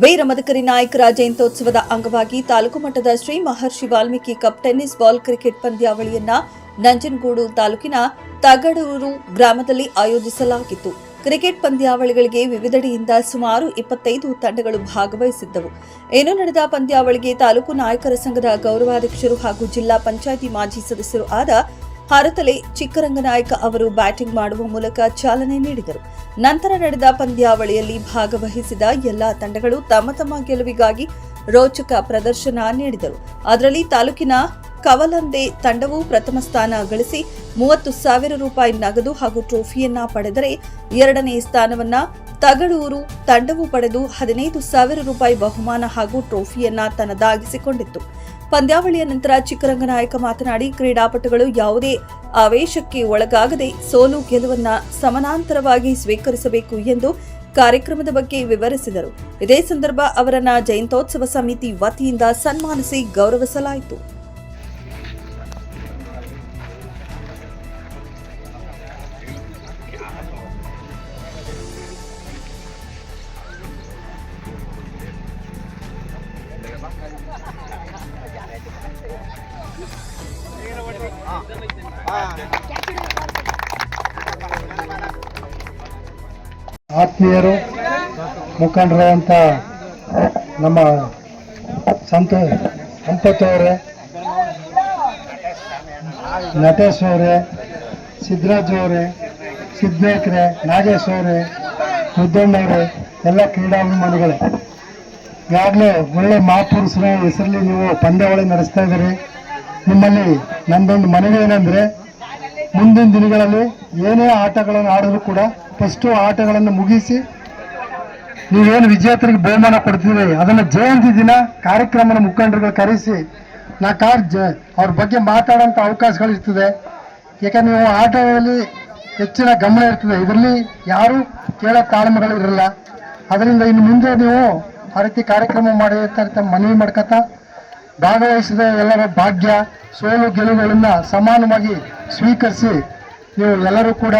ವೀರ ಮದಕರಿ ನಾಯಕರ ಜಯಂತ್ಯೋತ್ಸವದ ಅಂಗವಾಗಿ ತಾಲೂಕು ಮಟ್ಟದ Shri Maharshi Valmiki cup tennis ball cricket ಪಂದ್ಯಾವಳಿಯನ್ನ ನಂಜನಗೂಡು ತಾಲೂಕಿನ ತಗಡೂರು ಗ್ರಾಮದಲ್ಲಿ ಆಯೋಜಿಸಲಾಗಿತ್ತು. ಕ್ರಿಕೆಟ್ ಪಂದ್ಯಾವಳಿಗಳಿಗೆ ವಿವಿಧೆಡೆಯಿಂದ ಸುಮಾರು 25 ತಂಡಗಳು ಭಾಗವಹಿಸಿದ್ದವು. ಇನ್ನು ನಡೆದ ಪಂದ್ಯಾವಳಿಗೆ ತಾಲೂಕು ನಾಯಕರ ಸಂಘದ ಗೌರವಾಧ್ಯಕ್ಷರು ಹಾಗೂ ಜಿಲ್ಲಾ ಪಂಚಾಯಿತಿ ಮಾಜಿ ಸದಸ್ಯರು ಆದ ಹರತಲೆ ಚಿಕ್ಕರಂಗನಾಯಕ ಅವರು ಬ್ಯಾಟಿಂಗ್ ಮಾಡುವ ಮೂಲಕ ಚಾಲನೆ ನೀಡಿದರು. ನಂತರ ನಡೆದ ಪಂದ್ಯಾವಳಿಯಲ್ಲಿ ಭಾಗವಹಿಸಿದ ಎಲ್ಲಾ ತಂಡಗಳು ತಮ್ಮ ತಮ್ಮ ಗೆಲುವಿಗಾಗಿ ರೋಚಕ ಪ್ರದರ್ಶನ ನೀಡಿದರು. ಅದರಲ್ಲಿ ತಾಲೂಕಿನ ಕವಲಂದೆ ತಂಡವು ಪ್ರಥಮ ಸ್ಥಾನ ಗಳಿಸಿ 30,000 ರೂಪಾಯಿ ನಗದು ಹಾಗೂ ಟ್ರೋಫಿಯನ್ನ ಪಡೆದರೆ, ಎರಡನೇ ಸ್ಥಾನವನ್ನ ತಗಡೂರು ತಂಡವು ಪಡೆದು 15,000 ರೂಪಾಯಿ ಬಹುಮಾನ ಹಾಗೂ ಟ್ರೋಫಿಯನ್ನ ತನ್ನದಾಗಿಸಿಕೊಂಡಿತ್ತು. ಪಂದ್ಯಾವಳಿಯ ನಂತರ ಚಿಕ್ಕರಂಗನಾಯಕ ಮಾತನಾಡಿ, ಕ್ರೀಡಾಪಟುಗಳು ಯಾವುದೇ ಆವೇಶಕ್ಕೆ ಒಳಗಾಗದೆ ಸೋಲು ಗೆಲುವನ್ನ ಸಮಾನಾಂತರವಾಗಿ ಸ್ವೀಕರಿಸಬೇಕು ಎಂದು ಕಾರ್ಯಕ್ರಮದ ಬಗ್ಗೆ ವಿವರಿಸಿದರು. ಇದೇ ಸಂದರ್ಭ ಅವರನ್ನ ಜಯಂತ್ಯೋತ್ಸವ ಸಮಿತಿ ವತಿಯಿಂದ ಸನ್ಮಾನಿಸಿ ಗೌರವಿಸಲಾಯಿತು. ಆತ್ಮೀಯರು, ಮುಖಂಡರಂತ ನಮ್ಮ ಸಂಪತ್ ಅವರೇ, ನಟೇಶ್ ಅವರೇ, ಸಿದ್ದರಾಜ್ ಅವರೇ, ಸಿದ್ದೇಶ್ವರೇ, ನಾಗೇಶ್ ಅವರೇ, ಮುದ್ದಣ್ಣವರೇ, ಎಲ್ಲ ಕ್ರೀಡಾಭಿಮಾನಿಗಳೇ, ಈಗಾಗಲೇ ಒಳ್ಳೆ ಮಹಾಪುರುಷರ ಹೆಸರಲ್ಲಿ ನೀವು ಪಂದ್ಯಾವಳಿ ನಡೆಸ್ತಾ ಇದ್ದೀರಿ. ನಿಮ್ಮಲ್ಲಿ ನಂದೊಂದು ಮನವಿ ಏನಂದರೆ, ಮುಂದಿನ ದಿನಗಳಲ್ಲಿ ಏನೇ ಆಟಗಳನ್ನು ಆಡಿದ್ರು ಕೂಡ ಫಸ್ಟು ಆಟಗಳನ್ನು ಮುಗಿಸಿ ನೀವೇನು ವಿಜೇತರಿಗೆ ಬಹುಮಾನ ಕೊಡ್ತೀವಿ ಅದನ್ನು ಜಯಂತಿ ದಿನ ಕಾರ್ಯಕ್ರಮದ ಮುಖಂಡರುಗಳು ಕರೆಸಿ ಅವ್ರ ಬಗ್ಗೆ ಮಾತಾಡೋಂಥ ಅವಕಾಶಗಳಿರ್ತದೆ. ಯಾಕಂದ್ರೆ ನೀವು ಆಟದಲ್ಲಿ ಹೆಚ್ಚಿನ ಗಮನ ಇರ್ತದೆ, ಇದರಲ್ಲಿ ಯಾರೂ ಕೇಳೋ ತಾಳ್ಮೆಗಳು ಇರಲ್ಲ. ಅದರಿಂದ ಇನ್ನು ಮುಂದೆ ನೀವು ಆ ರೀತಿ ಕಾರ್ಯಕ್ರಮ ಮಾಡಿರ್ತ ಮನವಿ ಮಾಡ್ಕೊತಾ ಭಾಗವಹಿಸಿದ ಎಲ್ಲರ ಭಾಗ್ಯ ಸೋಲು ಗೆಲುವುಗಳನ್ನು ಸಮಾನವಾಗಿ ಸ್ವೀಕರಿಸಿ ನೀವು ಎಲ್ಲರೂ ಕೂಡ